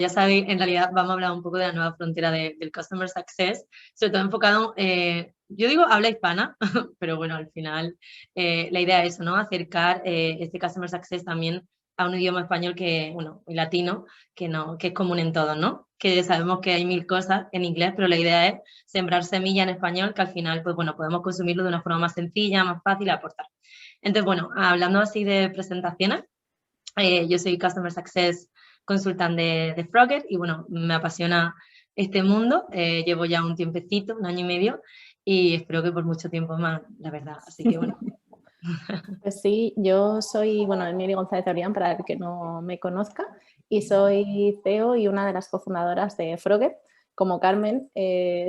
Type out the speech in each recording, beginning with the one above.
ya sabéis, en realidad vamos a hablar un poco de la nueva frontera del Customer Success, sobre todo enfocado, yo digo habla hispana, pero bueno, al final la idea es eso, ¿no? Acercar este Customer Success también a un idioma español que, bueno, y latino, que, no, que es común en todos, ¿no? Que sabemos que hay mil cosas en inglés, pero la idea es sembrar semilla en español, que al final, pues bueno, podemos consumirlo de una forma más sencilla, más fácil y aportar. Entonces, bueno, hablando así de presentaciones, yo soy Customer Success Consultant de Frogger y bueno, me apasiona este mundo. Llevo ya un tiempecito, un año y medio, y espero que por mucho tiempo más, la verdad. Así que bueno. Pues sí, yo soy, bueno, Emily González Orián, para el que no me conozca, y soy CEO y una de las cofundadoras de Frogger. Como Carmen,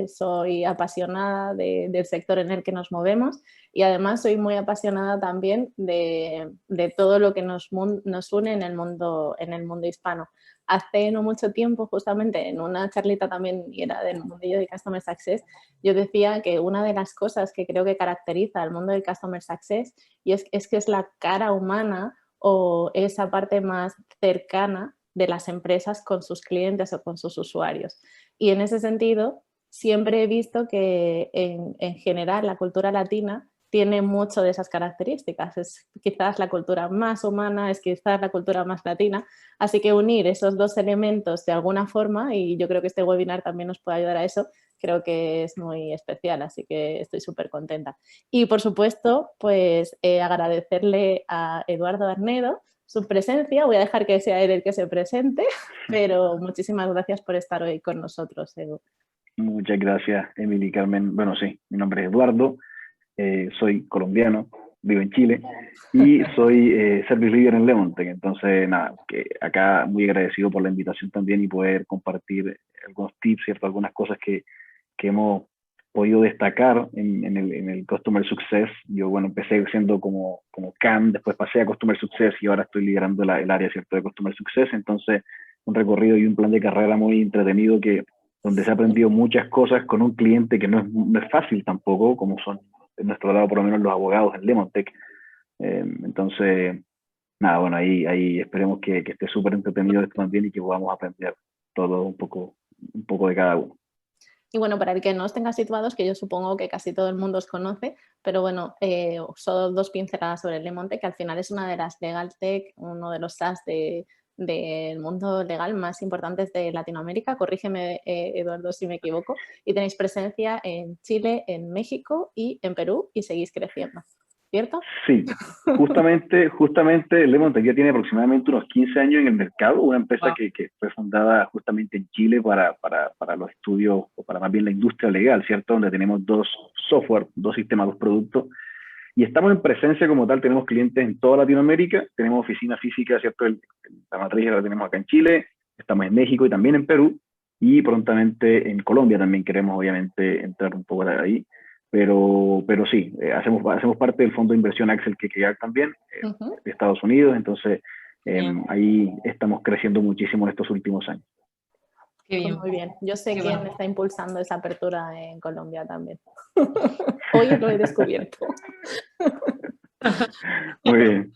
soy apasionada del sector en el que nos movemos y además soy muy apasionada también de todo lo que nos une en el mundo hispano. Hace no mucho tiempo, justamente en una charlita también, y era del mundillo de Customer Success, yo decía que una de las cosas que creo que caracteriza al mundo del Customer Success es que es la cara humana o esa parte más cercana de las empresas con sus clientes o con sus usuarios. Y en ese sentido, siempre he visto que en general la cultura latina tiene mucho de esas características. Es quizás la cultura más humana, es quizás la cultura más latina. Así que unir esos dos elementos de alguna forma, y yo creo que este webinar también nos puede ayudar a eso, creo que es muy especial, así que estoy súper contenta. Y por supuesto, pues agradecerle a Eduardo Arnedo su presencia. Voy a dejar que sea él el que se presente, pero muchísimas gracias por estar hoy con nosotros, Edu. Muchas gracias, Emily y Carmen. Bueno, sí, mi nombre es Eduardo, soy colombiano, vivo en Chile y soy Service Leader en Lemontec. Entonces, nada, que acá muy agradecido por la invitación también y poder compartir algunos tips, ¿cierto? Algunas cosas que hemos podido destacar en el Customer Success. Yo, bueno, empecé siendo como CAM, después pasé a Customer Success y ahora estoy liderando el área, ¿cierto?, de Customer Success. Entonces, un recorrido y un plan de carrera muy entretenido donde se ha aprendido muchas cosas con un cliente que no es fácil tampoco, como son en nuestro lado por lo menos los abogados en Lemontec. Entonces, nada, bueno, ahí esperemos que esté súper entretenido esto también y que podamos aprender todo un poco de cada uno. Y bueno, para el que no os tenga situados, que yo supongo que casi todo el mundo os conoce, pero bueno, solo dos pinceladas sobre el Lemontec, que al final es una de las Legal Tech, uno de los SaaS del mundo legal más importantes de Latinoamérica. Corrígeme, Eduardo, si me equivoco. Y tenéis presencia en Chile, en México y en Perú y seguís creciendo, ¿cierto? Sí, justamente Lemontec ya tiene aproximadamente unos 15 años en el mercado, una empresa que fue fundada justamente en Chile para los estudios, o para más bien la industria legal, ¿cierto? Donde tenemos dos software, dos sistemas, dos productos, y estamos en presencia como tal, tenemos clientes en toda Latinoamérica, tenemos oficina física, ¿cierto? La matriz la tenemos acá en Chile, estamos en México y también en Perú, y prontamente en Colombia también queremos obviamente entrar un poco ahí. Pero sí, hacemos parte del fondo de inversión Axel KKR también, de Estados Unidos, entonces ahí estamos creciendo muchísimo en estos últimos años. Qué bien. Pues muy bien, yo sé quién está impulsando esa apertura en Colombia también. Hoy lo he descubierto. Muy bien.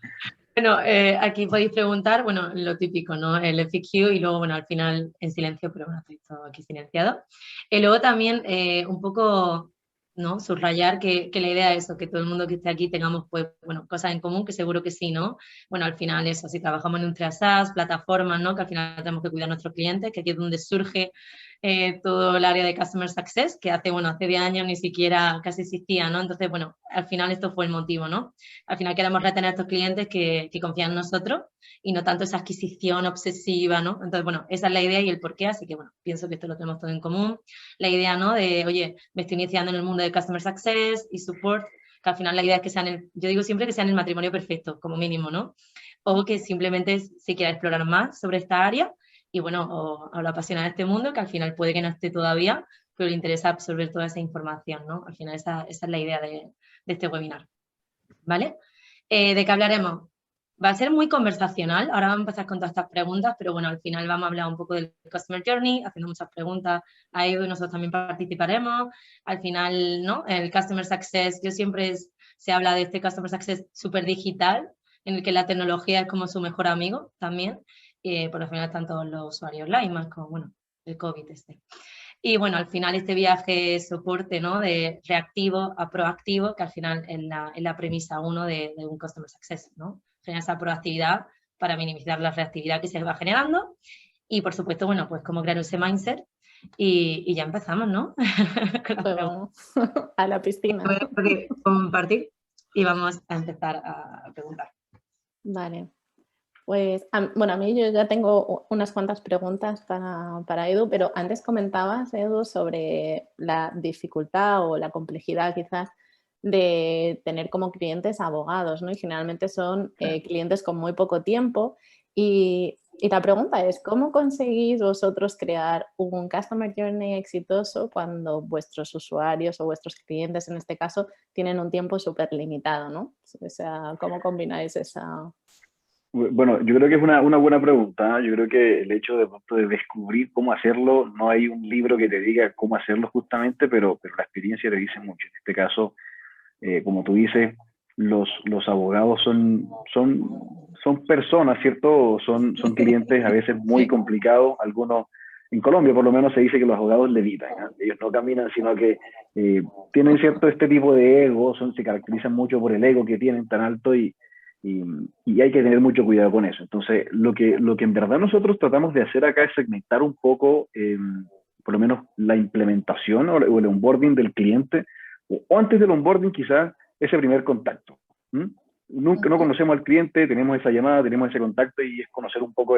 Bueno, aquí podéis preguntar, bueno, lo típico, ¿no? El FAQ y luego, bueno, al final en silencio, pero bueno, estoy todo aquí silenciado. Y luego también un poco, ¿no? Subrayar que la idea es eso, que todo el mundo que esté aquí tengamos, pues, bueno, cosas en común, que seguro que sí, ¿no? Bueno, al final eso, si trabajamos en un SaaS, plataformas, ¿no? Que al final tenemos que cuidar a nuestros clientes, que aquí es donde surge todo el área de Customer Success, que hace 10 años ni siquiera casi existía, ¿no? Entonces, bueno, al final esto fue el motivo, ¿no? Al final queremos retener a estos clientes que confían en nosotros y no tanto esa adquisición obsesiva, ¿no? Entonces, bueno, esa es la idea y el porqué, así que, bueno, pienso que esto lo tenemos todo en común. La idea, ¿no? De, oye, me estoy iniciando en el mundo de Customer Success y Support, que al final la idea es que sean, yo digo siempre que sean el matrimonio perfecto, como mínimo, ¿no? O que simplemente se quiera explorar más sobre esta área y, bueno, o lo apasiona de este mundo, que al final puede que no esté todavía, pero le interesa absorber toda esa información, ¿no? Al final esa es la idea de este webinar, ¿vale? ¿De qué hablaremos? Va a ser muy conversacional, ahora vamos a empezar con todas estas preguntas, pero bueno, al final vamos a hablar un poco del Customer Journey, haciendo muchas preguntas a Edu y nosotros también participaremos. Al final, ¿no? El Customer Success, yo siempre se habla de este Customer Success súper digital, en el que la tecnología es como su mejor amigo también. por lo general están todos los usuarios online, más con, bueno, el COVID este. Y bueno, al final este viaje es soporte, ¿no? De reactivo a proactivo, que al final es la premisa 1 de un Customer Success, ¿no? Generar esa proactividad para minimizar la reactividad que se va generando. Y por supuesto, bueno, pues cómo crear ese mindset. Y ya empezamos, ¿no? Pues vamos a la piscina. Voy a compartir y vamos a empezar a preguntar. Vale. Pues, bueno, a mí yo ya tengo unas cuantas preguntas para Edu, pero antes comentabas, Edu, sobre la dificultad o la complejidad quizás de tener como clientes abogados, ¿no? Y generalmente son clientes con muy poco tiempo. Y la pregunta es, ¿cómo conseguís vosotros crear un Customer Journey exitoso cuando vuestros usuarios o vuestros clientes, en este caso, tienen un tiempo súper limitado, ¿no? O sea, ¿cómo combináis esa...? Bueno, yo creo que es una buena pregunta. Yo creo que el hecho de, pronto, de descubrir cómo hacerlo, no hay un libro que te diga cómo hacerlo justamente, pero la experiencia te dice mucho. En este caso, como tú dices, los abogados son personas, ¿cierto? Son clientes a veces muy complicados. Algunos, en Colombia por lo menos se dice que los abogados levitan, ¿no? Ellos no caminan, sino que tienen cierto este tipo de ego, se caracterizan mucho por el ego que tienen tan alto y hay que tener mucho cuidado con eso. Entonces, lo que en verdad nosotros tratamos de hacer acá es segmentar un poco, por lo menos, la implementación o el onboarding del cliente, o antes del onboarding quizás ese primer contacto. Nunca no conocemos al cliente, tenemos esa llamada, tenemos ese contacto y es conocer un poco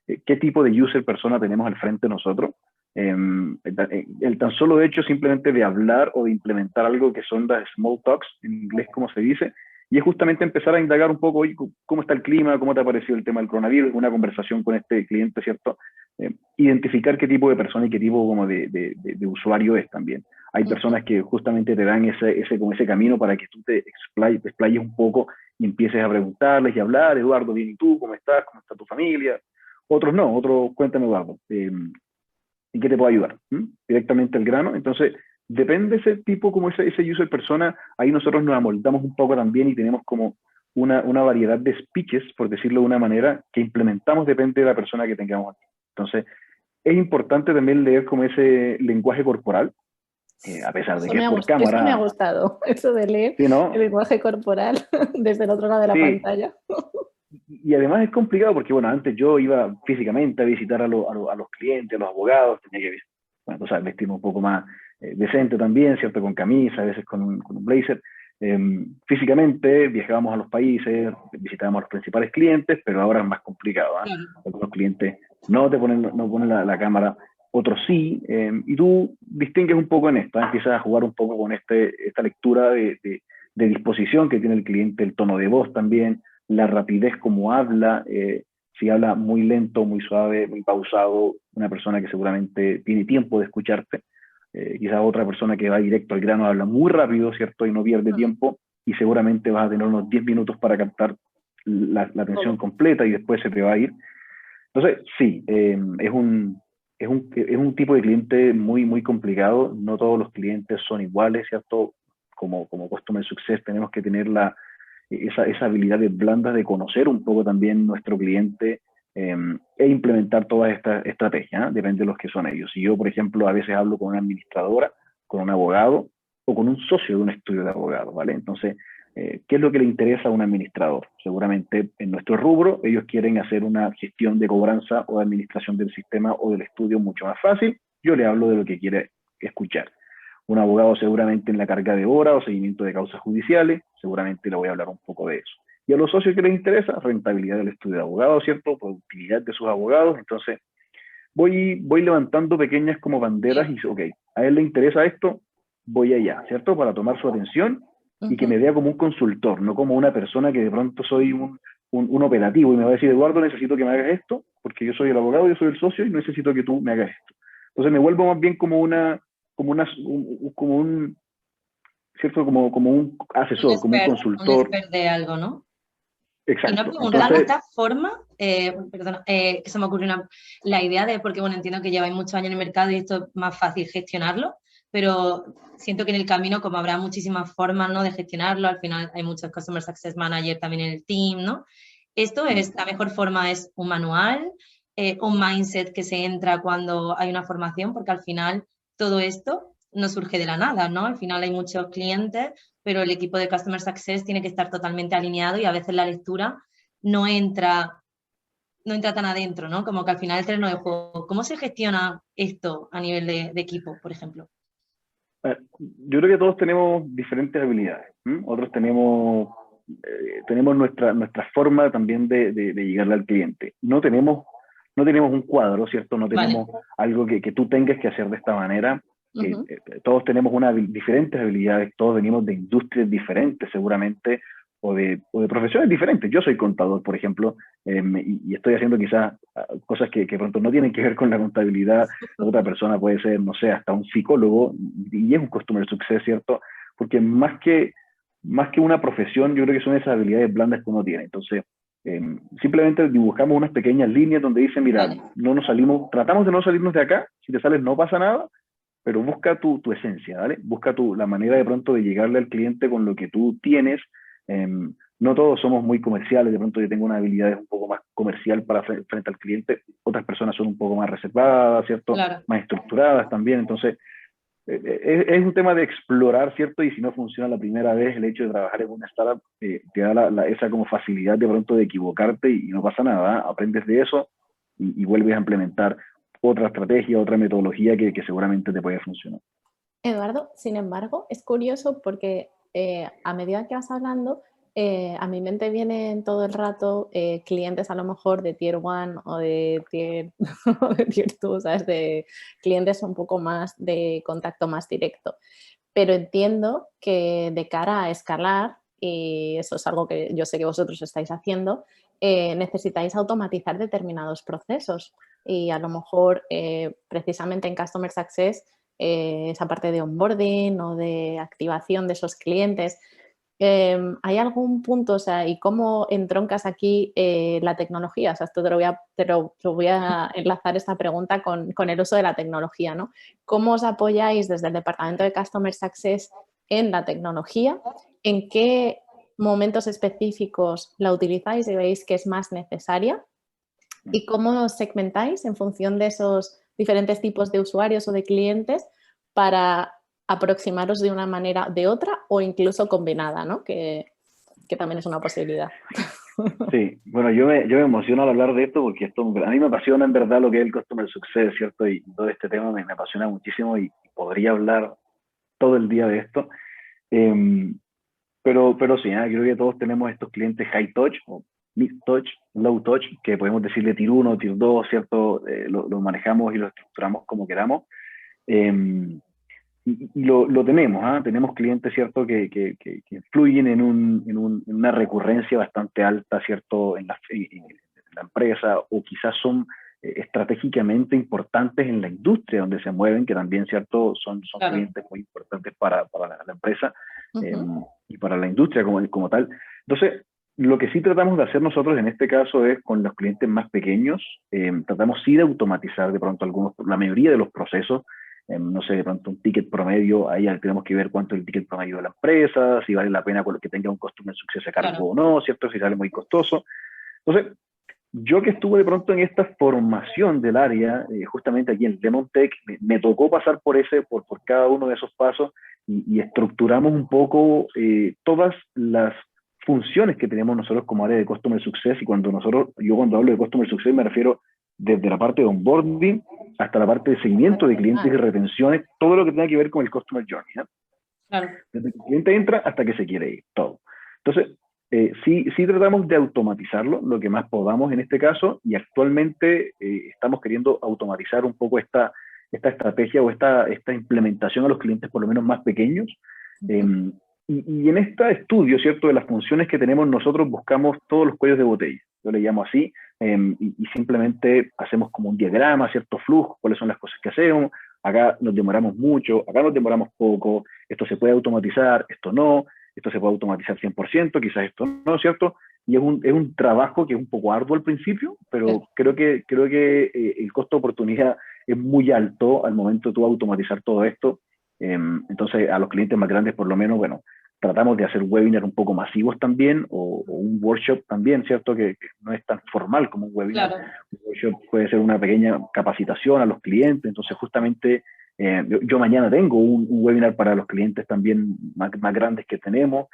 qué tipo de user persona tenemos al frente de nosotros. El tan solo hecho simplemente de hablar o de implementar algo que son las small talks, en inglés como se dice, y es justamente empezar a indagar un poco, oye, cómo está el clima, cómo te ha parecido el tema del coronavirus, una conversación con este cliente, ¿cierto? Identificar qué tipo de persona y qué tipo como de usuario es también. Hay personas que justamente te dan ese camino para que tú te explayes un poco y empieces a preguntarles y a hablar, Eduardo, bien, ¿y tú? ¿Cómo estás? ¿Cómo está tu familia? Otros no, otros, cuéntame, Eduardo, ¿en qué te puedo ayudar? Directamente al grano. Entonces, depende de ese tipo, como ese user persona, ahí nosotros nos amoldamos un poco también y tenemos como una variedad de speeches, por decirlo de una manera, que implementamos depende de la persona que tengamos aquí. Entonces, es importante también leer como ese lenguaje corporal, a pesar de que es por cámara. Eso me ha gustado, eso de leer, ¿sí, no?, el lenguaje corporal desde el otro lado de la pantalla. Y además es complicado porque, bueno, antes yo iba físicamente a visitar a los clientes, a los abogados, tenía que, bueno, o sea, vestirme un poco más decente también, ¿cierto? Con camisa, a veces con un blazer. Físicamente viajábamos a los países, visitábamos a los principales clientes, pero ahora es más complicado, ¿eh? Algunos clientes no ponen la cámara, otros sí, y tú distingues un poco en esto, empiezas a jugar un poco con esta lectura de disposición que tiene el cliente, el tono de voz también, la rapidez como habla, si habla muy lento, muy suave, muy pausado, una persona que seguramente tiene tiempo de escucharte, quizás otra persona que va directo al grano habla muy rápido, ¿cierto? Y no pierde tiempo, y seguramente vas a tener unos 10 minutos para captar la atención completa y después se te va a ir. Entonces, sí, es un tipo de cliente muy complicado. No todos los clientes son iguales, ¿cierto? Como Customer Success tenemos que tener esa habilidad blanda de conocer un poco también nuestro cliente e implementar todas estas estrategias, ¿eh? Depende de los que son ellos. Si yo, por ejemplo, a veces hablo con una administradora, con un abogado o con un socio de un estudio de abogados, ¿vale? Entonces, ¿qué es lo que le interesa a un administrador? Seguramente en nuestro rubro ellos quieren hacer una gestión de cobranza o de administración del sistema o del estudio mucho más fácil. Yo le hablo de lo que quiere escuchar. Un abogado seguramente en la carga de horas o seguimiento de causas judiciales, seguramente le voy a hablar un poco de eso. Y a los socios que les interesa, rentabilidad del estudio de abogados, ¿cierto? Productividad de sus abogados. Entonces, voy levantando pequeñas como banderas y, ok, a él le interesa esto, voy allá, ¿cierto? Para tomar su atención y que me vea como un consultor, no como una persona que de pronto soy un operativo y me va a decir, Eduardo, necesito que me hagas esto, porque yo soy el abogado, yo soy el socio y necesito que tú me hagas esto. Entonces me vuelvo más bien como un ¿cierto? Como un asesor, como un consultor. Un expert de algo, ¿no? Exacto. Y no preguntar de esta forma, perdona, se me ocurrió la idea de, porque bueno, entiendo que lleváis muchos años en el mercado y esto es más fácil gestionarlo, pero siento que en el camino, como habrá muchísimas formas, ¿no?, de gestionarlo, al final hay muchos Customer Success Manager también en el team, ¿no? Esto es, la mejor forma es un manual, un mindset que se entra cuando hay una formación, porque al final todo esto no surge de la nada, ¿no? Al final hay muchos clientes, pero el equipo de Customer Success tiene que estar totalmente alineado y a veces la lectura no entra, no entra tan adentro, ¿no? Como que al final el terreno de juego, ¿cómo se gestiona esto a nivel de equipo, por ejemplo? Yo creo que todos tenemos diferentes habilidades. Otros tenemos nuestra forma también de llegarle al cliente. No tenemos un cuadro, ¿cierto? No Vale. tenemos algo que tú tengas que hacer de esta manera. Todos tenemos diferentes habilidades, todos venimos de industrias diferentes seguramente, o de profesiones diferentes. Yo soy contador, por ejemplo, y estoy haciendo quizás cosas que pronto no tienen que ver con la contabilidad. Otra persona puede ser, no sé, hasta un psicólogo, y es un Customer Success, ¿cierto? Porque más que una profesión, yo creo que son esas habilidades blandas que uno tiene. Entonces, simplemente dibujamos unas pequeñas líneas donde dice, mira, Vale. tratamos de no salirnos de acá, si te sales no pasa nada, pero busca tu esencia, ¿vale? Busca la manera de pronto de llegarle al cliente con lo que tú tienes. No todos somos muy comerciales, de pronto yo tengo una habilidad un poco más comercial para frente al cliente, otras personas son un poco más reservadas, ¿cierto? Claro. Más estructuradas también, entonces es un tema de explorar, ¿cierto? Y si no funciona la primera vez, el hecho de trabajar en una startup te da esa como facilidad de pronto de equivocarte y no pasa nada, ¿eh? Aprendes de eso y vuelves a implementar otra estrategia, otra metodología que seguramente te puede funcionar. Eduardo, sin embargo, es curioso porque a medida que vas hablando, a mi mente vienen todo el rato clientes a lo mejor de Tier 1 o de Tier, o de tier 2, ¿sabes? De clientes un poco más de contacto más directo. Pero entiendo que de cara a escalar, y eso es algo que yo sé que vosotros estáis haciendo, necesitáis automatizar determinados procesos. Y a lo mejor precisamente en Customer Success esa parte de onboarding o de activación de esos clientes. ¿Hay algún punto, o sea, y cómo entroncas aquí la tecnología? O sea, esto te lo voy a enlazar esta pregunta con el uso de la tecnología, ¿no? ¿Cómo os apoyáis desde el departamento de Customer Success en la tecnología? ¿En qué momentos específicos la utilizáis y veis que es más necesaria? ¿Y cómo os segmentáis en función de esos diferentes tipos de usuarios o de clientes para aproximaros de una manera de otra o incluso combinada, ¿no? Que también es una posibilidad. Sí, bueno, yo me emociono al hablar de esto porque a mí me apasiona en verdad lo que es el Customer Success, ¿cierto? Y todo este tema me apasiona muchísimo y podría hablar todo el día de esto. Pero sí, creo que todos tenemos estos clientes high touch o mid touch, low touch, que podemos decirle tier 1, tier 2, ¿cierto? Lo manejamos y lo estructuramos como queramos. Y lo tenemos, ¿ah? Tenemos clientes, ¿cierto? Que fluyen en una recurrencia bastante alta, ¿cierto? En la empresa, o quizás son estratégicamente importantes en la industria donde se mueven, que también, ¿cierto? Son Claro. clientes muy importantes para la empresa Ujú. y para la industria como tal. Entonces, lo que sí tratamos de hacer nosotros en este caso es con los clientes más pequeños, tratamos sí de automatizar de pronto la mayoría de los procesos. No sé, de pronto un ticket promedio, ahí tenemos que ver cuánto es el ticket promedio de la empresa, si vale la pena que tenga un Customer Success a cargo Claro. o no, ¿cierto? Si sale muy costoso. Entonces, yo que estuve de pronto en esta formación del área, justamente aquí en Lemontech, me tocó pasar por cada uno de esos pasos y estructuramos un poco todas las funciones que tenemos nosotros como área de Customer Success. Y yo cuando hablo de Customer Success me refiero desde la parte de onboarding hasta la parte de seguimiento de clientes y retenciones, todo lo que tenga que ver con el Customer Journey, ¿eh? Claro. Desde que el cliente entra hasta que se quiere ir, todo. Entonces, sí tratamos de automatizarlo, lo que más podamos en este caso, y actualmente estamos queriendo automatizar un poco esta estrategia o esta implementación a los clientes por lo menos más pequeños. Y en este estudio, ¿cierto?, de las funciones que tenemos, nosotros buscamos todos los cuellos de botella, yo le llamo así, y simplemente hacemos como un diagrama, cierto flujo, cuáles son las cosas que hacemos. Acá nos demoramos mucho, acá nos demoramos poco, esto se puede automatizar, esto no, esto se puede automatizar 100%, quizás esto no, ¿cierto? Y es un trabajo que es un poco arduo al principio, pero creo que el costo de oportunidad es muy alto al momento de tú automatizar todo esto. Entonces, a los clientes más grandes, por lo menos, bueno, tratamos de hacer webinars un poco masivos también, o un workshop también, ¿cierto? Que no es tan formal como un webinar. Claro. Un workshop puede ser una pequeña capacitación a los clientes, entonces justamente yo mañana tengo un webinar para los clientes también más grandes que tenemos,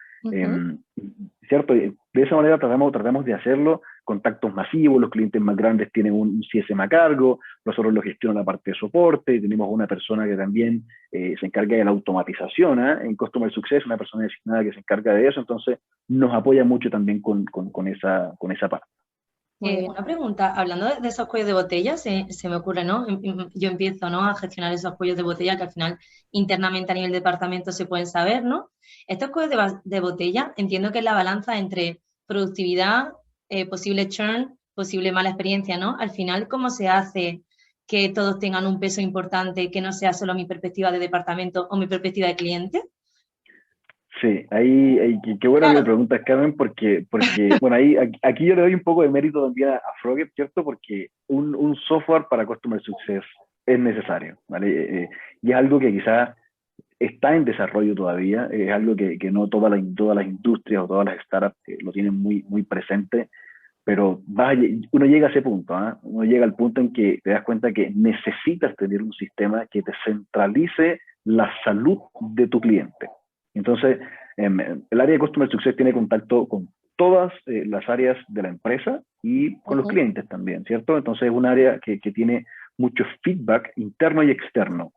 ¿cierto? De esa manera tratamos de hacerlo, contactos masivos, los clientes más grandes tienen un CSM a cargo, nosotros lo gestionamos la parte de soporte, tenemos una persona que también se encarga de la automatización, en Customer Success, una persona designada que se encarga de eso, entonces nos apoya mucho también con esa parte. Una pregunta, hablando de esos cuellos de botella, se me ocurre, ¿no? Yo empiezo, ¿no?, a gestionar esos cuellos de botella que al final internamente a nivel departamento se pueden saber, ¿no? Estos cuellos de botella, entiendo que es la balanza entre productividad, posible churn, posible mala experiencia, ¿no? Al final, ¿cómo se hace que todos tengan un peso importante, que no sea solo mi perspectiva de departamento o mi perspectiva de cliente? Sí, qué bueno que me preguntas, Carmen, porque bueno, aquí yo le doy un poco de mérito también a Frogger, ¿cierto? Porque un software para Customer Success es necesario, ¿vale? Y es algo que quizás está en desarrollo todavía, es algo que no todas las industrias o todas las startups lo tienen muy presente, pero uno llega a ese punto, uno llega al punto en que te das cuenta que necesitas tener un sistema que te centralice la salud de tu cliente. Entonces, el área de Customer Success tiene contacto con todas las áreas de la empresa y con los clientes también, ¿cierto? Entonces es un área que tiene mucho feedback interno y externo.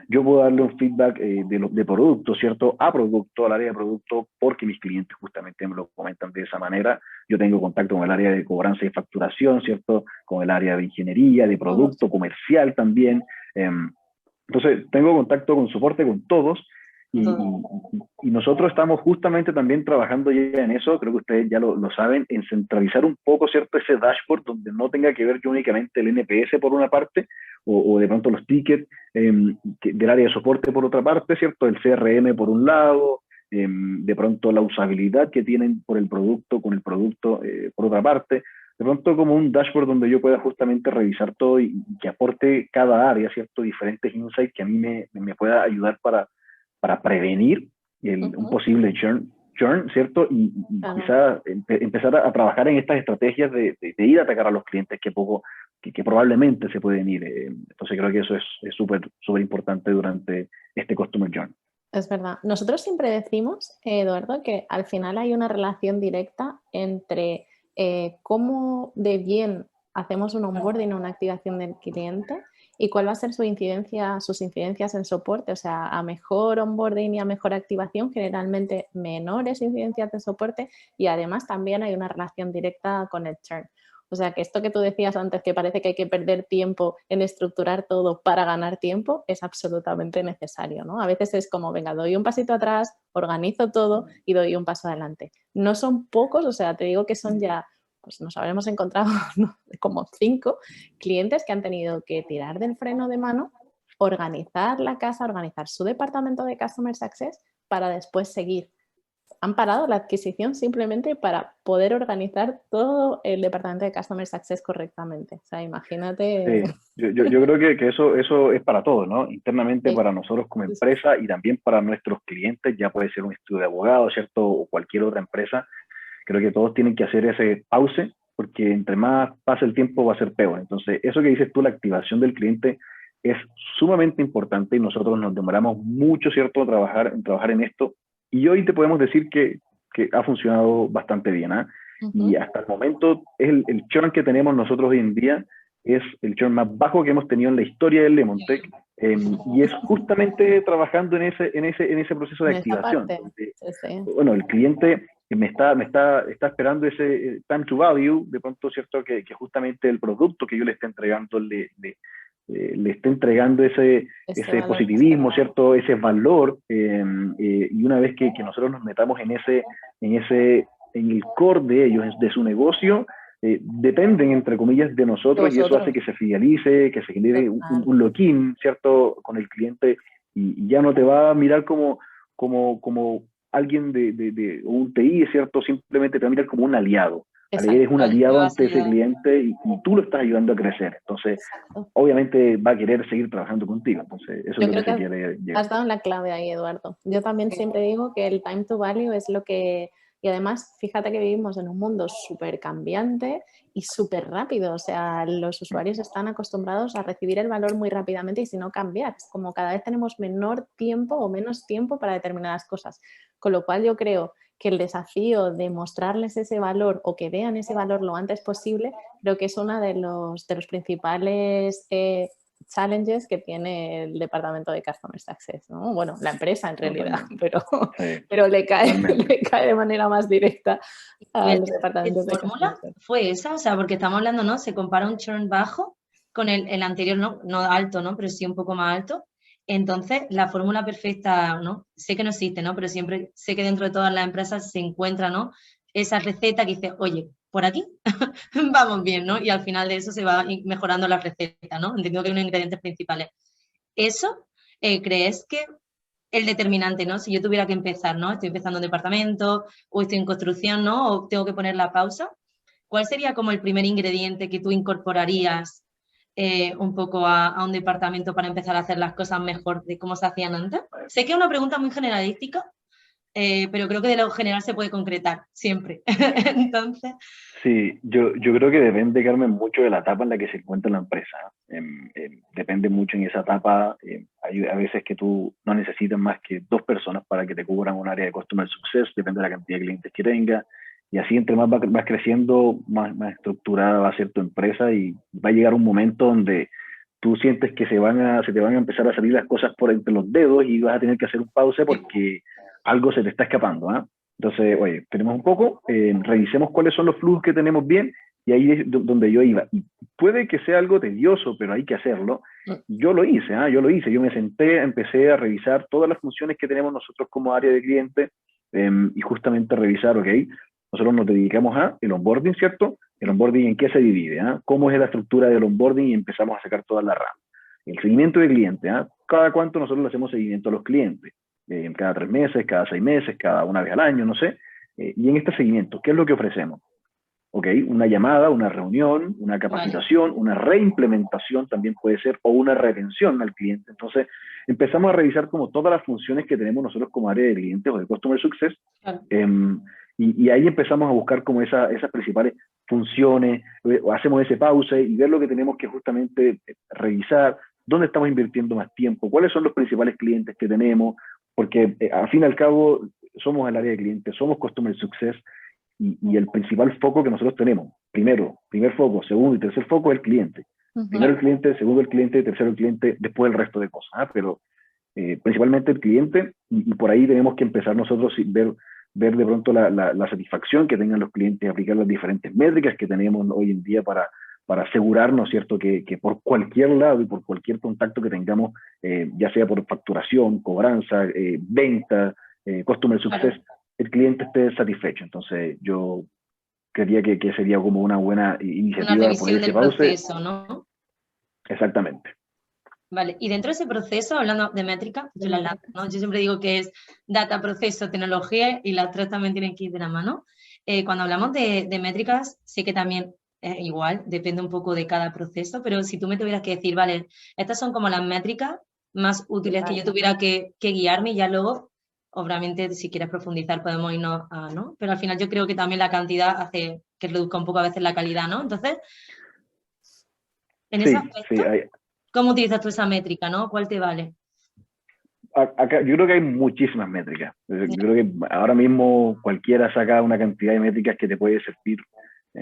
Yo puedo darle un feedback de producto, ¿cierto? A producto, al área de producto, porque mis clientes justamente me lo comentan de esa manera. Yo tengo contacto con el área de cobranza y facturación, ¿cierto? Con el área de ingeniería, de producto, comercial también. Entonces, tengo contacto con soporte con todos. Y nosotros estamos justamente también trabajando ya en eso, creo que ustedes ya lo saben, en centralizar un poco, ¿cierto?, ese dashboard donde no tenga que ver yo únicamente el NPS por una parte, o de pronto los tickets del área de soporte por otra parte, ¿cierto?, el CRM por un lado, de pronto la usabilidad que tienen por el producto, con el producto por otra parte, de pronto como un dashboard donde yo pueda justamente revisar todo y que aporte cada área, ¿cierto?, diferentes insights que a mí me pueda ayudar para prevenir un posible churn, ¿cierto? Y quizá empezar a trabajar en estas estrategias de ir a atacar a los clientes que probablemente se pueden ir. Entonces creo que eso es súper importante durante este Customer Journey. Es verdad. Nosotros siempre decimos, Eduardo, que al final hay una relación directa entre cómo de bien hacemos un onboarding o una activación del cliente y cuál va a ser sus incidencias en soporte. O sea, a mejor onboarding y a mejor activación, generalmente menores incidencias de soporte, y además también hay una relación directa con el churn. O sea, que esto que tú decías antes, que parece que hay que perder tiempo en estructurar todo para ganar tiempo, es absolutamente necesario, ¿no? A veces es como, venga, doy un pasito atrás, organizo todo y doy un paso adelante. No son pocos, o sea, te digo que son ya, pues nos habremos encontrado como 5 clientes que han tenido que tirar del freno de mano, organizar la casa, organizar su departamento de Customer Success para después seguir. Han parado la adquisición simplemente para poder organizar todo el departamento de Customer Success correctamente. O sea, imagínate... Sí, yo creo que eso es para todos, ¿no? Internamente para nosotros como empresa y también para nuestros clientes, ya puede ser un estudio de abogado, ¿cierto? O cualquier otra empresa. Creo que todos tienen que hacer ese pause, porque entre más pasa el tiempo va a ser peor. Entonces, eso que dices tú, la activación del cliente, es sumamente importante y nosotros nos demoramos mucho, ¿cierto?, en trabajar en esto. Y hoy te podemos decir que ha funcionado bastante bien, ¿eh? Y hasta el momento el churn que tenemos nosotros hoy en día es el churn más bajo que hemos tenido en la historia del Lemontech, y es justamente trabajando en ese proceso de activación. Bueno, el cliente me está esperando ese time to value, de pronto, ¿cierto?, que justamente el producto que yo le esté entregando le esté entregando ese positivismo, ¿cierto?, ese valor, y una vez que nosotros nos metamos en el core de ellos, de su negocio, dependen, entre comillas, de nosotros, y eso hace que se fidelice, que se genere un lock-in, ¿cierto?, con el cliente, y ya no te va a mirar como alguien de un TI, ¿cierto?, simplemente te va a mirar como un aliado. Alegre es un Exacto, aliado te vas a ante ese ayudar. cliente y tú lo estás ayudando a crecer. Entonces, Exacto. obviamente va a querer seguir trabajando contigo. Entonces, eso es Yo lo que creo que se quiere llegar. has dado en la clave ahí, Eduardo. Yo también Sí. siempre digo que el time to value es lo que... Y además, fíjate que vivimos en un mundo súper cambiante y súper rápido. O sea, los usuarios están acostumbrados a recibir el valor muy rápidamente y si no cambiar. Es como cada vez tenemos menor tiempo o menos tiempo para determinadas cosas. Con lo cual yo creo que el desafío de mostrarles ese valor o que vean ese valor lo antes posible, creo que es uno de los principales challenges que tiene el departamento de Customer Success, ¿no? Bueno, la empresa en realidad, Totalmente. Sí, pero le cae totalmente. de manera más directa ¿Y a el los test de departamentos de Customer fórmula Success. fue esa? O sea, porque estamos hablando, ¿no? Se compara un churn bajo con el anterior, ¿no? No alto, ¿no? Pero sí un poco más alto. Entonces, la fórmula perfecta, ¿no? Sé que no existe, ¿no? Pero siempre sé que dentro de todas las empresas se encuentra, ¿no? Esa receta que dice, oye, por aquí vamos bien, ¿no? Y al final de eso se va mejorando la receta, ¿no? Entiendo que hay unos ingredientes principales. ¿Eso crees que el determinante, ¿no? Si yo tuviera que empezar, ¿no? Estoy empezando un departamento o estoy en construcción, ¿no? O tengo que poner la pausa. ¿Cuál sería como el primer ingrediente que tú incorporarías un poco a un departamento para empezar a hacer las cosas mejor de cómo se hacían antes? Sé que es una pregunta muy generalística, pero creo que de lo general se puede concretar siempre. Entonces, Sí, yo creo que depende, Carmen, mucho de la etapa en la que se encuentra la empresa. Depende mucho en esa etapa. Hay a veces que tú no necesitas más que 2 personas para que te cubran un área de Customer Success, depende de la cantidad de clientes que tengas. Y así, entre más vas creciendo, más estructurada va a ser tu empresa y va a llegar un momento donde tú sientes que se te van a empezar a salir las cosas por entre los dedos y vas a tener que hacer un pause porque algo se te está escapando, ¿ah? Entonces, oye, tenemos un poco, revisemos cuáles son los flujos que tenemos bien y ahí es donde yo iba. Y puede que sea algo tedioso, pero hay que hacerlo. Yo lo hice, yo me senté, empecé a revisar todas las funciones que tenemos nosotros como área de cliente y justamente revisar, ok, nosotros nos dedicamos a el onboarding, ¿cierto? El onboarding, ¿en qué se divide? ¿Cómo es la estructura del onboarding? Y empezamos a sacar todas las ramas. El seguimiento de cliente, cada cuánto nosotros le hacemos seguimiento a los clientes, cada 3 meses, cada 6 meses, cada una vez al año, no sé. Y en este seguimiento, ¿qué es lo que ofrecemos? Ok, una llamada, una reunión, una vale, capacitación, una reimplementación también puede ser, o una retención al cliente. Entonces, empezamos a revisar como todas las funciones que tenemos nosotros como área de clientes o de Customer Success, claro. y ahí empezamos a buscar como esas principales funciones, hacemos ese pause y ver lo que tenemos que justamente revisar, dónde estamos invirtiendo más tiempo, cuáles son los principales clientes que tenemos, porque al fin y al cabo somos el área de clientes, somos Customer Success y el principal foco que nosotros tenemos, primer foco, segundo y tercer foco es el cliente. Primero el cliente, segundo el cliente, tercero el cliente, después el resto de cosas, pero principalmente el cliente y por ahí tenemos que empezar nosotros a ver de pronto la satisfacción que tengan los clientes, aplicar las diferentes métricas que tenemos hoy en día para asegurarnos, ¿cierto?, que por cualquier lado y por cualquier contacto que tengamos, ya sea por facturación, cobranza, venta, Customer Success, Claro. el cliente esté satisfecho. Entonces, yo creería que sería como una buena Una iniciativa poner revisión ese del pause. proceso, ¿no? Exactamente. Vale, y dentro de ese proceso, hablando de métrica, ¿no? Yo siempre digo que es data, proceso, tecnología y las tres también tienen que ir de la mano. Cuando hablamos de métricas, sé que también es igual, depende un poco de cada proceso, pero si tú me tuvieras que decir, vale, estas son como las métricas más útiles que yo tuviera que guiarme y ya luego, obviamente, si quieres profundizar podemos irnos a, ¿no? Pero al final yo creo que también la cantidad hace que reduzca un poco a veces la calidad, ¿no? Entonces, en ese Sí, sí, aspecto, ¿cómo utilizas tú esa métrica, no? ¿Cuál te vale? acá, yo creo que hay muchísimas métricas. Yo creo que ahora mismo cualquiera saca una cantidad de métricas que te puede servir,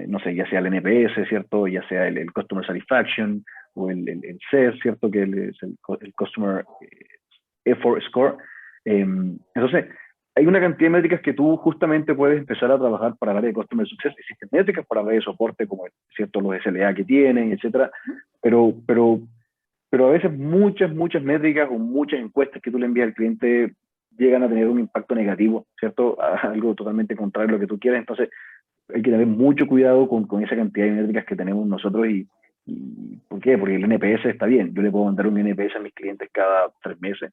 no sé, ya sea el NPS, ¿cierto? Ya sea el Customer Satisfaction o el CES, ¿cierto? Que es el Customer Effort Score. Entonces, hay una cantidad de métricas que tú justamente puedes empezar a trabajar para el área de Customer Success. Existen métricas para el área de soporte, como ¿cierto? Los SLA que tienen, etcétera. Pero a veces muchas métricas o muchas encuestas que tú le envías al cliente llegan a tener un impacto negativo, ¿cierto? Algo totalmente contrario a lo que tú quieres. Entonces, hay que tener mucho cuidado con esa cantidad de métricas que tenemos nosotros y ¿por qué? Porque el NPS está bien. Yo le puedo mandar un NPS a mis clientes cada 3 meses,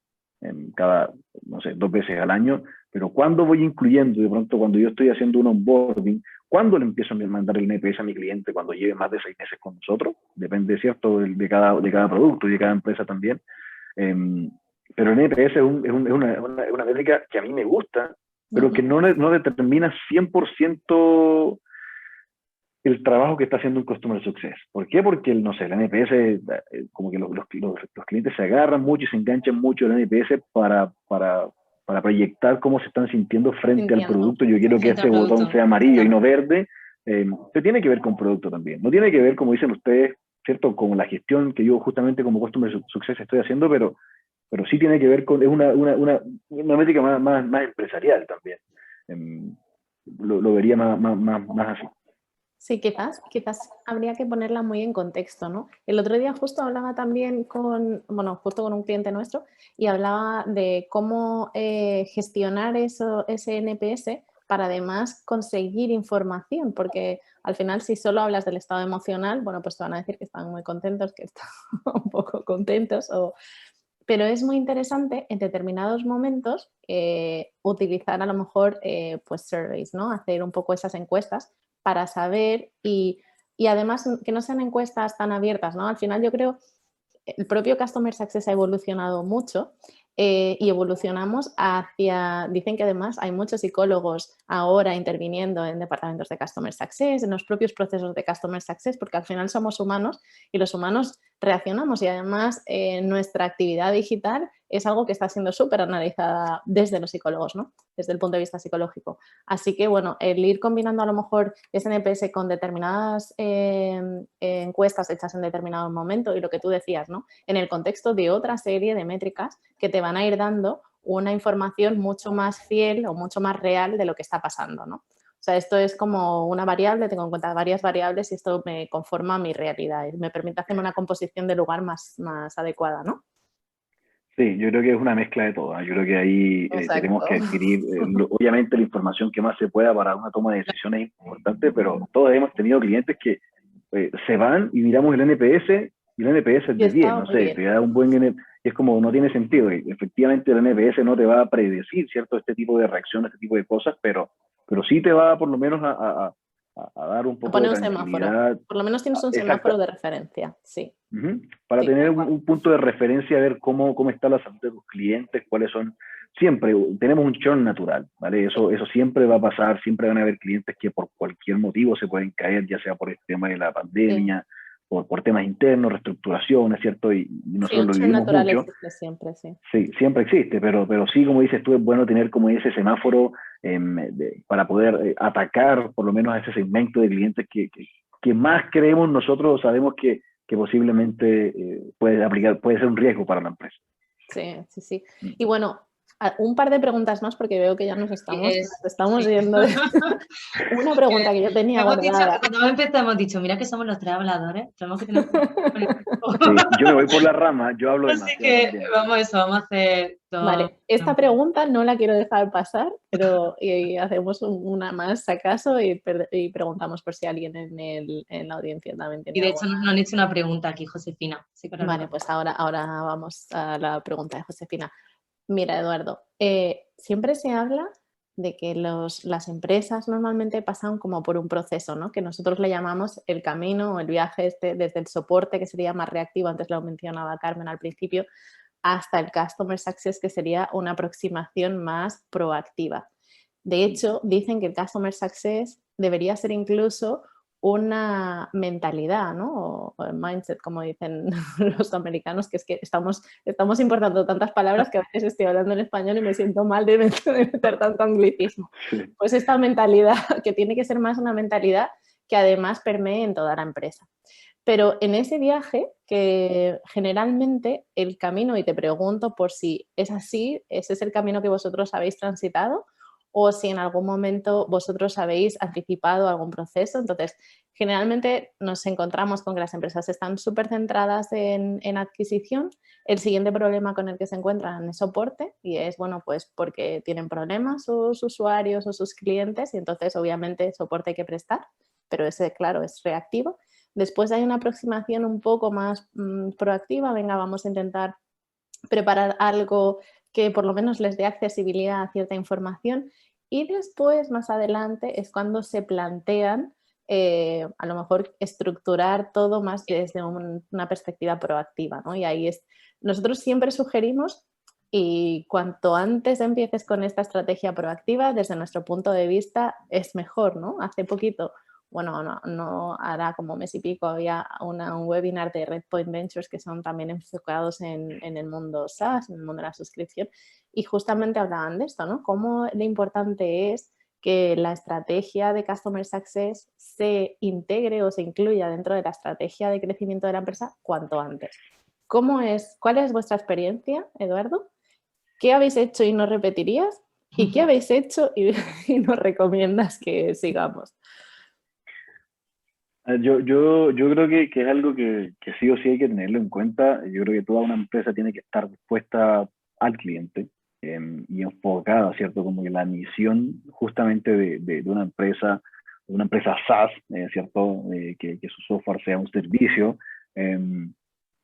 cada, no sé, 2 veces al año, pero cuando voy incluyendo, de pronto cuando yo estoy haciendo un onboarding, ¿cuándo le empiezo a mandar el NPS a mi cliente? Cuando lleve más de 6 meses con nosotros, depende, ¿cierto?, de cada producto y de cada empresa también. Pero el NPS es una métrica que a mí me gusta, pero que no determina 100% el trabajo que está haciendo un Customer Success. ¿Por qué? Porque, no sé, el NPS, como que los clientes se agarran mucho y se enganchan mucho el NPS para proyectar cómo se están sintiendo frente al producto. Yo quiero que este botón sea amarillo y no verde. Se tiene que ver con producto también. No tiene que ver, como dicen ustedes, ¿cierto?, con la gestión que yo justamente como Customer Success estoy haciendo, pero sí tiene que ver con, es una métrica más empresarial también. Lo vería más así. Sí, quizás habría que ponerla muy en contexto, ¿no? El otro día justo hablaba también justo con un cliente nuestro y hablaba de cómo gestionar ese NPS para además conseguir información, porque al final si solo hablas del estado emocional, bueno, pues te van a decir que están muy contentos, que están un poco contentos, pero es muy interesante en determinados momentos utilizar a lo mejor pues surveys, ¿no? Hacer un poco esas encuestas para saber y además que no sean encuestas tan abiertas, ¿no? Al final yo creo el propio Customer Success ha evolucionado mucho y evolucionamos dicen que además hay muchos psicólogos ahora interviniendo en departamentos de Customer Success, en los propios procesos de Customer Success, porque al final somos humanos y los humanos reaccionamos y además nuestra actividad digital es algo que está siendo súper analizada desde los psicólogos, ¿no? Desde el punto de vista psicológico. Así que, bueno, el ir combinando a lo mejor ese NPS con determinadas encuestas hechas en determinado momento y lo que tú decías, ¿no? En el contexto de otra serie de métricas que te van a ir dando una información mucho más fiel o mucho más real de lo que está pasando, ¿no? O sea, esto es como una variable, tengo en cuenta varias variables y esto me conforma mi realidad y me permite hacer una composición de lugar más adecuada, ¿no? Sí, yo creo que es una mezcla de todo, ¿eh? Yo creo que ahí tenemos que adquirir, obviamente, la información que más se pueda para una toma de decisiones importante, pero todos hemos tenido clientes que se van y miramos el NPS y el NPS es de 10, no sé, te da un buen NPS, y es como, no tiene sentido. Y efectivamente el NPS no te va a predecir, ¿cierto?, este tipo de reacciones, este tipo de cosas, pero sí te va por lo menos a dar un poco de tranquilidad. Por lo menos tienes un semáforo de referencia, sí. Para tener un punto de referencia, a ver cómo está la salud de tus clientes, cuáles son. Siempre tenemos un churn natural, ¿vale? Eso siempre va a pasar, siempre van a haber clientes que por cualquier motivo se pueden caer, ya sea por el tema de la pandemia, por temas internos, reestructuraciones, ¿cierto? Y nosotros lo vivimos mucho. Existe siempre, sí. Sí, siempre existe, pero sí, como dices tú, es bueno tener como ese semáforo para poder atacar por lo menos a ese segmento de clientes que más creemos nosotros, sabemos que posiblemente puede ser un riesgo para la empresa. Sí. Y bueno, un par de preguntas más porque veo que ya nos estamos yendo. Una pregunta que yo tenía guardada. Cuando empezamos, dicho, mira que somos los tres habladores, tenemos que tener... Sí, yo me voy por la rama, yo hablo demasiado. Así que vamos a hacer todo. Vale, esta pregunta no la quiero dejar pasar, pero hacemos una más acaso y preguntamos por si alguien en la audiencia también tiene. Y de hecho nos han hecho una pregunta aquí, Josefina. Sí, vale, pues ahora vamos a la pregunta de Josefina. Mira, Eduardo, siempre se habla de que las empresas normalmente pasan como por un proceso, ¿no? Que nosotros le llamamos el camino o el viaje desde el soporte, que sería más reactivo, antes lo mencionaba Carmen al principio, hasta el Customer Success, que sería una aproximación más proactiva. De hecho, dicen que el Customer Success debería ser incluso una mentalidad, ¿no? O el mindset, como dicen los americanos, que es que estamos importando tantas palabras que a veces estoy hablando en español y me siento mal de meter tanto anglicismo. Pues esta mentalidad, que tiene que ser más una mentalidad que además permee en toda la empresa. Pero en ese viaje, que generalmente el camino, y te pregunto por si es así, ese es el camino que vosotros habéis transitado, o si en algún momento vosotros habéis anticipado algún proceso. Entonces, generalmente nos encontramos con que las empresas están súper centradas en adquisición. El siguiente problema con el que se encuentran es soporte y es, bueno, pues porque tienen problemas sus usuarios o sus clientes y entonces obviamente soporte hay que prestar, pero ese, claro, es reactivo. Después hay una aproximación un poco más proactiva. Venga, vamos a intentar preparar algo que por lo menos les dé accesibilidad a cierta información. Y después, más adelante, es cuando se plantean a lo mejor estructurar todo más desde una perspectiva proactiva, ¿no? Y ahí nosotros siempre sugerimos, y cuanto antes empieces con esta estrategia proactiva, desde nuestro punto de vista, es mejor, ¿no? Hace poquito, bueno, no hará como mes y pico, había un webinar de Redpoint Ventures que son también enfocados en el mundo SaaS, en el mundo de la suscripción, y justamente hablaban de esto, ¿no? Cómo de importante es que la estrategia de Customer Success se integre o se incluya dentro de la estrategia de crecimiento de la empresa cuanto antes. ¿Cuál es vuestra experiencia, Eduardo? ¿Qué habéis hecho y no repetirías? ¿Y qué habéis hecho y nos recomiendas que sigamos? Yo creo que es algo que sí o sí hay que tenerlo en cuenta. Yo creo que toda una empresa tiene que estar dispuesta al cliente y enfocada, ¿cierto? Como que la misión justamente de una empresa SaaS, ¿cierto? Que su software sea un servicio,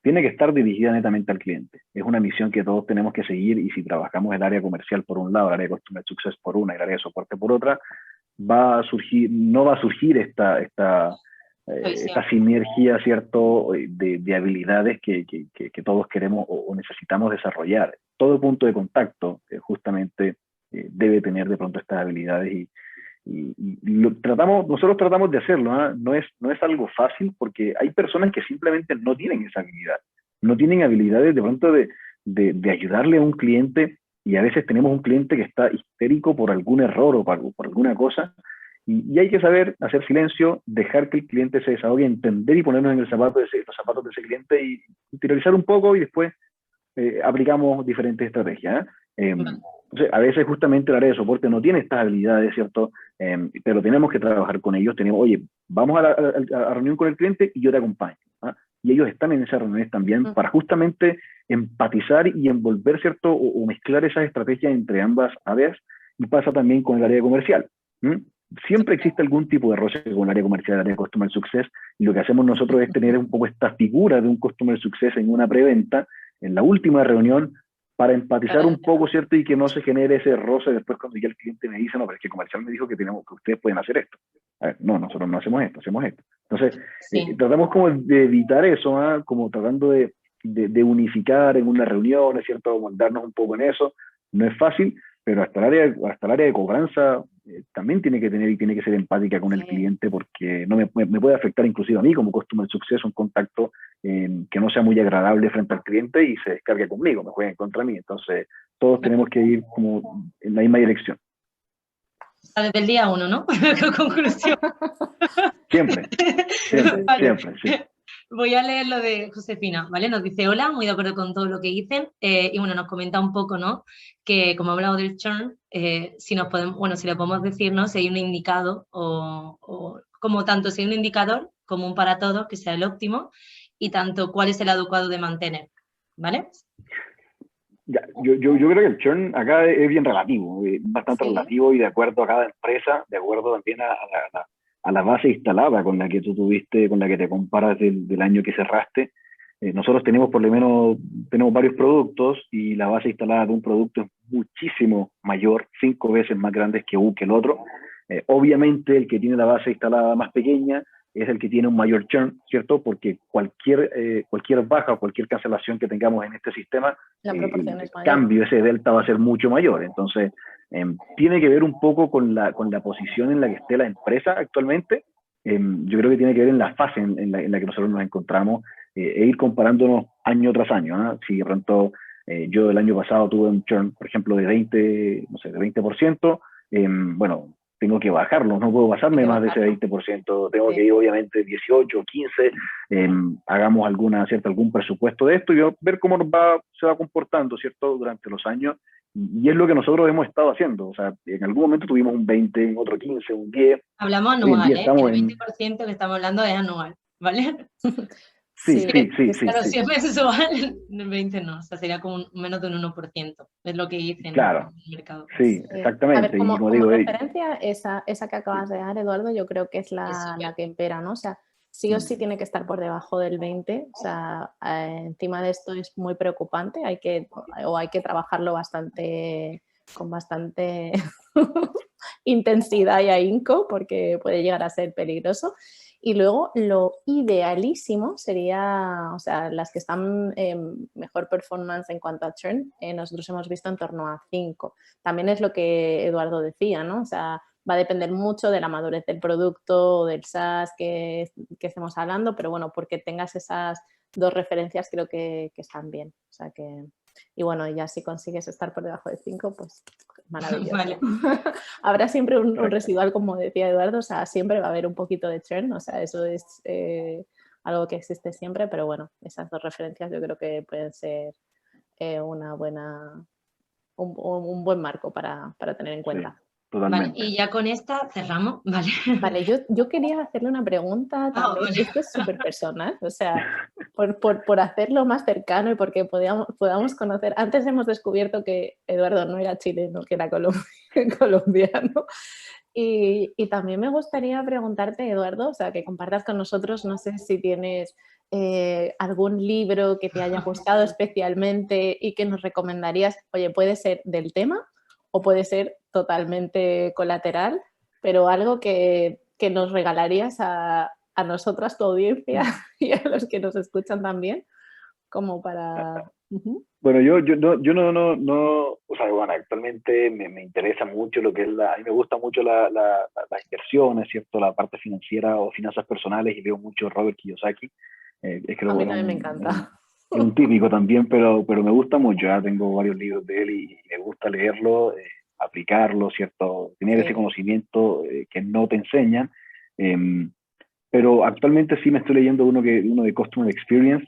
tiene que estar dirigida netamente al cliente. Es una misión que todos tenemos que seguir y si trabajamos el área comercial por un lado, el área de Customer Success por una y el área de soporte por otra, no va a surgir esta sinergia, ¿cierto?, de habilidades que todos queremos o necesitamos desarrollar. Todo punto de contacto justamente debe tener de pronto estas habilidades nosotros tratamos de hacerlo, ¿eh? No es algo fácil porque hay personas que simplemente no tienen esa habilidad, no tienen habilidades de pronto de ayudarle a un cliente y a veces tenemos un cliente que está histérico por algún error o por alguna cosa y hay que saber hacer silencio, dejar que el cliente se desahogue, entender y ponernos en los zapatos de ese cliente y interiorizar un poco y después aplicamos diferentes estrategias. Entonces, a veces justamente el área de soporte no tiene estas habilidades, ¿cierto? Pero tenemos que trabajar con ellos. Oye, vamos a la reunión con el cliente y yo te acompaño. ¿Ah? Y ellos están en esas reuniones también para justamente empatizar y envolver, ¿cierto? O mezclar esas estrategias entre ambas áreas y pasa también con el área comercial. Siempre existe algún tipo de roce con el área comercial, el área de Customer Success, y lo que hacemos nosotros es tener un poco esta figura de un Customer Success en una preventa, en la última reunión, para empatizar un poco, ¿cierto? Y que no se genere ese roce después cuando ya el cliente me dice, no, pero es que el comercial me dijo que ustedes pueden hacer esto. A ver, no, nosotros no hacemos esto, hacemos esto. Entonces, tratamos como de evitar eso, ¿eh? Como tratando de unificar en una reunión, ¿cierto? Moldarnos un poco en eso. No es fácil, pero hasta el área de cobranza también tiene que tener y tiene que ser empática con el cliente porque no me puede afectar inclusive a mí como Customer Success un contacto que no sea muy agradable frente al cliente y se descargue conmigo, me jueguen contra mí. Entonces, todos tenemos que ir como en la misma dirección. Desde el día 1, ¿no? Conclusión. Siempre, sí. Voy a leer lo de Josefina, ¿vale? Nos dice, hola, muy de acuerdo con todo lo que dicen. Y bueno, nos comenta un poco, ¿no? Que como ha hablado del churn, si le podemos decir, ¿no? Si hay un indicado o como tanto si hay un indicador común para todos, que sea el óptimo, y tanto cuál es el adecuado de mantener, ¿vale? Ya, yo creo que el churn acá es bien relativo, bastante relativo y de acuerdo a cada empresa, de acuerdo también a la base instalada con la que tú tuviste, con la que te comparas del año que cerraste. Nosotros tenemos por lo menos varios productos y la base instalada de un producto es muchísimo mayor, 5 veces más grande que el otro. Obviamente el que tiene la base instalada más pequeña es el que tiene un mayor churn, ¿cierto? Porque cualquier baja o cualquier cancelación que tengamos en este sistema, el cambio, ese delta va a ser mucho mayor. Entonces, tiene que ver un poco con la posición en la que esté la empresa actualmente. Yo creo que tiene que ver en la fase en la que nosotros nos encontramos e ir comparándonos año tras año. ¿Eh? Si de pronto yo el año pasado tuve un churn, por ejemplo, de 20%, bueno, tengo que bajarlo, no puedo pasarme más de ese 20%, tengo que ir obviamente 18, 15, hagamos algún presupuesto de esto y ver cómo se va comportando, ¿cierto?, durante los años, y es lo que nosotros hemos estado haciendo, o sea, en algún momento tuvimos un 20, en otro 15, un 10. Hablamos anual, el 20% que estamos hablando es anual, ¿vale? Sí. Claro, si es mensual, el 20 no, o sea, sería como menos de un 1%, es lo que dicen en el mercado. Sí, exactamente. A ver, como referencia, esa que acabas de dar, Eduardo, yo creo que es la que impera, ¿no? O sea, sí o sí tiene que estar por debajo del 20, o sea, encima de esto es muy preocupante, hay que trabajarlo con bastante intensidad y ahínco porque puede llegar a ser peligroso. Y luego lo idealísimo sería, o sea, las que están en mejor performance en cuanto a churn, nosotros hemos visto en torno a 5. También es lo que Eduardo decía, ¿no? O sea, va a depender mucho de la madurez del producto o del SaaS que estemos hablando, pero bueno, porque tengas esas dos referencias creo que están bien. O sea que, y bueno, ya si consigues estar por debajo de 5, pues maravilloso. Vale. Habrá siempre un residual, como decía Eduardo, o sea, siempre va a haber un poquito de churn, o sea, eso es algo que existe siempre, pero bueno, esas dos referencias yo creo que pueden ser una buena, un buen marco para tener en cuenta. Sí, totalmente. Vale, y ya con esta cerramos, ¿vale? Vale, yo quería hacerle una pregunta también, vale. esto es súper personal, o sea, por hacerlo más cercano y porque podamos conocer, antes hemos descubierto que Eduardo no era chileno, que era colombiano, y también me gustaría preguntarte, Eduardo, o sea, que compartas con nosotros, no sé si tienes algún libro que te haya gustado especialmente y que nos recomendarías, oye, puede ser del tema o puede ser totalmente colateral, pero algo que nos regalarías a nosotras, tu audiencia, y a los que nos escuchan también, como para... Bueno, o sea, bueno, actualmente me interesa mucho lo que es a mí me gusta mucho las inversiones, ¿cierto? La parte financiera o finanzas personales y leo mucho Robert Kiyosaki. Creo, A mí bueno, también me encanta. Es un típico también, pero me gusta mucho. Ya tengo varios libros de él y me gusta leerlo, aplicarlo, ¿cierto? Tener ese conocimiento que no te enseñan. Pero actualmente sí me estoy leyendo uno de Customer Experience,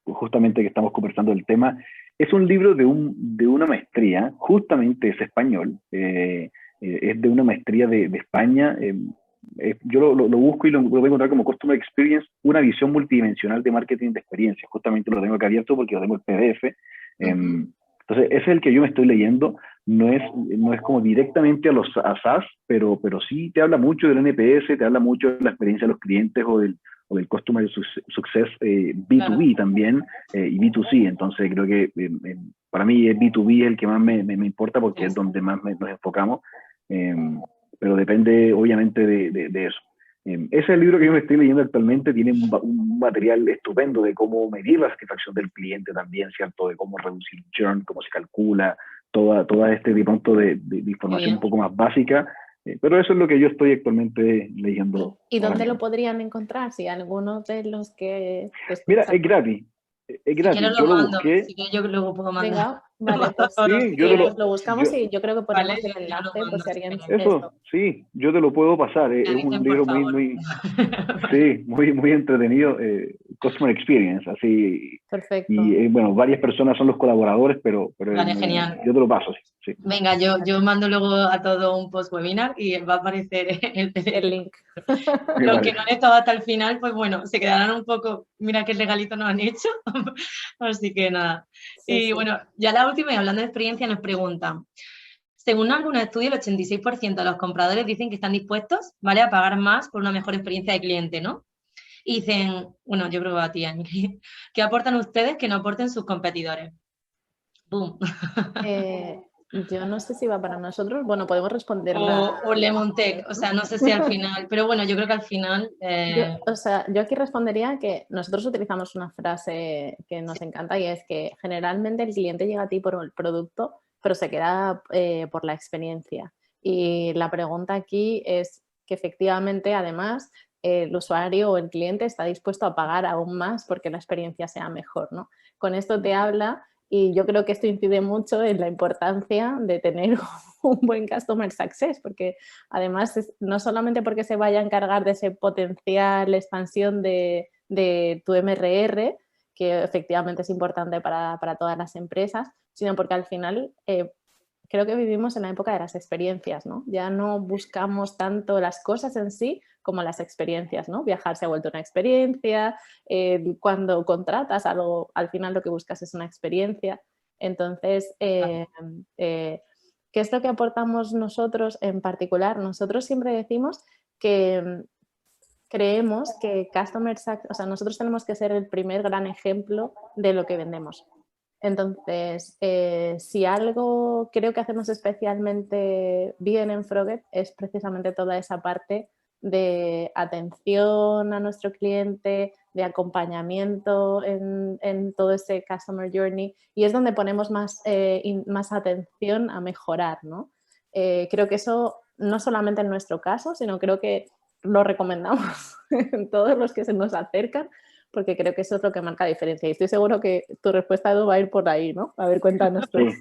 justamente que estamos conversando del tema. Es un libro de una maestría, justamente es español, es de una maestría de España. Yo lo busco y lo voy a encontrar como Customer Experience, una visión multidimensional de marketing de experiencia. Justamente lo tengo aquí abierto porque lo tengo el PDF. Entonces, ese es el que yo me estoy leyendo. No es como directamente a SaaS, pero sí te habla mucho del NPS, te habla mucho de la experiencia de los clientes o del Customer Success B2B también y B2C. Entonces, creo que para mí es B2B el que más me importa porque es donde más nos enfocamos. Pero depende obviamente de eso. Ese es el libro que yo me estoy leyendo actualmente, tiene un material estupendo de cómo medir la satisfacción del cliente también, ¿cierto? De cómo reducir el churn, cómo se calcula, toda este tipo de información un poco más básica, pero eso es lo que yo estoy actualmente leyendo. ¿Y dónde lo podrían encontrar? Si alguno de los que... Mira, es gratis. Es gratis. Si yo lo mando, busqué. así que yo luego puedo mandar. Venga, vale, pues sí, lo buscamos y yo creo que ponemos vale, el enlace por si alguien... Eso, sí, yo te lo puedo pasar. Es un libro muy, sí, muy entretenido. Customer Experience, así. Perfecto. Y bueno, varias personas son los colaboradores, pero vale, genial. Yo te lo paso, sí. Venga, yo mando luego a todo un post webinar y va a aparecer el link. Los que no han estado hasta el final, pues bueno, se quedarán un poco, mira qué regalito nos han hecho. Así que nada. Y bueno, ya la última, y hablando de experiencia, nos preguntan. Según algunos estudios, el 86% de los compradores dicen que están dispuestos, ¿vale?, a pagar más por una mejor experiencia de cliente, ¿no? Y dicen, bueno, yo creo a ti, Emily, ¿qué aportan ustedes que no aporten sus competidores? ¡Boom! Yo no sé si va para nosotros. Bueno, podemos responder. O Lemontec, o sea, no sé si al final, pero bueno, yo creo que al final... yo aquí respondería que nosotros utilizamos una frase que nos encanta y es que generalmente el cliente llega a ti por el producto, pero se queda por la experiencia. Y la pregunta aquí es que efectivamente, además, el usuario o el cliente está dispuesto a pagar aún más porque la experiencia sea mejor, ¿no? Con esto te habla... Y yo creo que esto incide mucho en la importancia de tener un buen Customer Success, porque además no solamente porque se vaya a encargar de ese potencial expansión de tu MRR, que efectivamente es importante para todas las empresas, sino porque al final creo que vivimos en la época de las experiencias, ¿no? Ya no buscamos tanto las cosas en sí como las experiencias, ¿no? Viajar se ha vuelto una experiencia, cuando contratas algo, al final lo que buscas es una experiencia. Entonces, ¿qué es lo que aportamos nosotros en particular? Nosotros siempre decimos que creemos que o sea, nosotros tenemos que ser el primer gran ejemplo de lo que vendemos. Entonces, si algo creo que hacemos especialmente bien en Froget es precisamente toda esa parte de atención a nuestro cliente, de acompañamiento en todo ese Customer Journey, y es donde ponemos más atención a mejorar, ¿no? Creo que eso no solamente en nuestro caso, sino creo que lo recomendamos en todos los que se nos acercan, porque creo que eso es lo que marca la diferencia. Y estoy seguro que tu respuesta, Edu, va a ir por ahí, ¿no? A ver, cuéntanos tú. Sí,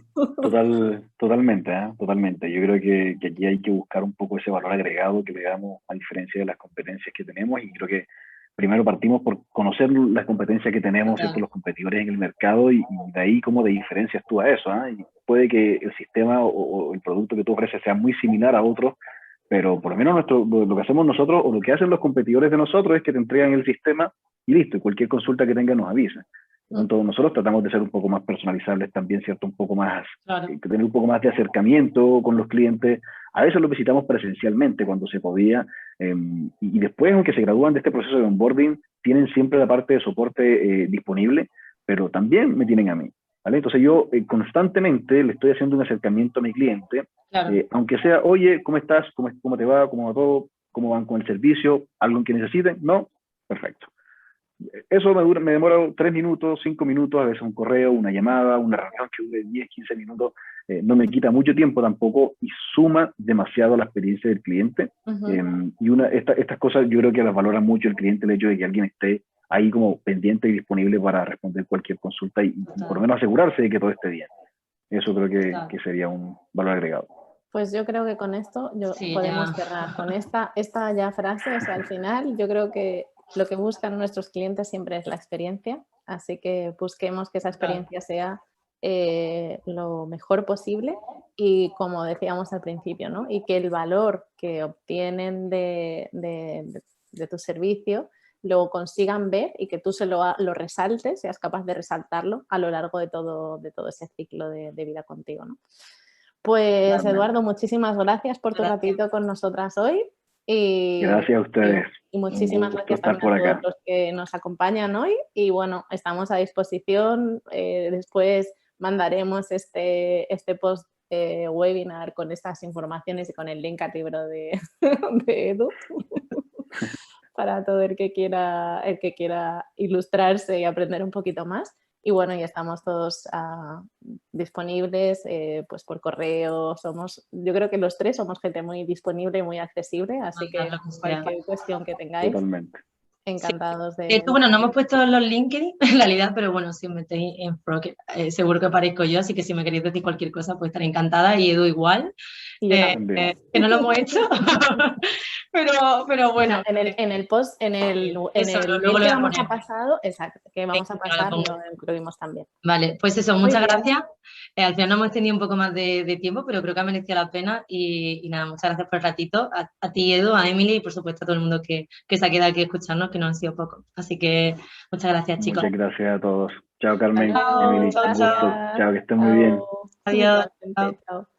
totalmente, ¿eh? Totalmente. Yo creo que aquí hay que buscar un poco ese valor agregado que le damos a diferencia de las competencias que tenemos, y creo que primero partimos por conocer las competencias que tenemos, ¿cierto? Los competidores en el mercado, y de ahí cómo te diferencias tú a eso, ¿eh? Y puede que el sistema o el producto que tú ofreces sea muy similar a otros, pero por lo menos lo que hacemos nosotros o lo que hacen los competidores de nosotros es que te entregan el sistema y listo, y cualquier consulta que tenga nos avisa. Entonces, nosotros tratamos de ser un poco más personalizables también, ¿cierto? Un poco más, tener un poco más de acercamiento con los clientes. A veces los visitamos presencialmente cuando se podía, y después, aunque se gradúan de este proceso de onboarding, tienen siempre la parte de soporte disponible, pero también me tienen a mí, ¿vale? Entonces yo constantemente le estoy haciendo un acercamiento a mi cliente, aunque sea, oye, ¿cómo estás? ¿Cómo te va? ¿Cómo va todo? ¿Cómo van con el servicio? ¿Algo que necesiten? No, perfecto. Eso me demora 3 minutos, 5 minutos, a veces un correo, una llamada, una reunión que dure 10, 15 minutos. No me quita mucho tiempo tampoco y suma demasiado la experiencia del cliente. Y estas cosas yo creo que las valora mucho el cliente, el hecho de que alguien esté ahí como pendiente y disponible para responder cualquier consulta y por lo menos asegurarse de que todo esté bien. Eso creo que sería un valor agregado. Pues yo creo que con esto podemos cerrar. Con esta ya frase, o sea, al final yo creo que lo que buscan nuestros clientes siempre es la experiencia, así que busquemos que esa experiencia sea lo mejor posible y, como decíamos al principio, ¿no? Y que el valor que obtienen de tu servicio lo consigan ver y que tú lo resaltes, seas capaz de resaltarlo a lo largo de todo ese ciclo de vida contigo, ¿no? Pues, Eduardo, muchísimas gracias por tu ratito con nosotras hoy. Y gracias a ustedes. Y muchísimas gracias también a todos los que nos acompañan hoy. Y bueno, estamos a disposición. Después mandaremos este post webinar con estas informaciones y con el link al libro de Edu para todo el que quiera ilustrarse y aprender un poquito más. Y bueno, ya estamos todos disponibles pues por correo. Yo creo que los tres somos gente muy disponible y muy accesible, así que cualquier cuestión que tengáis, totalmente. Encantados de... Esto, bueno, no hemos puesto los LinkedIn en realidad, pero bueno, si os metéis en Froget, seguro que aparezco yo, así que si me queréis decir cualquier cosa, pues estaré encantada, y Edu igual, que no lo hemos hecho, pero bueno. En el post, en el mail que vamos a pasar, exacto, que vamos a pasar, lo incluimos también. Vale, pues eso, muchas gracias. Al final no hemos tenido un poco más de tiempo, pero creo que ha merecido la pena, y nada, muchas gracias por el ratito, a ti, Edu, a Emily, y por supuesto a todo el mundo que se ha quedado aquí a escucharnos, que no han sido pocos. Así que muchas gracias, chicos. Muchas gracias a todos. Chao, Carmen, chao, Emily, chao, un gusto. Chao, que estén muy bien. Adiós. Chao.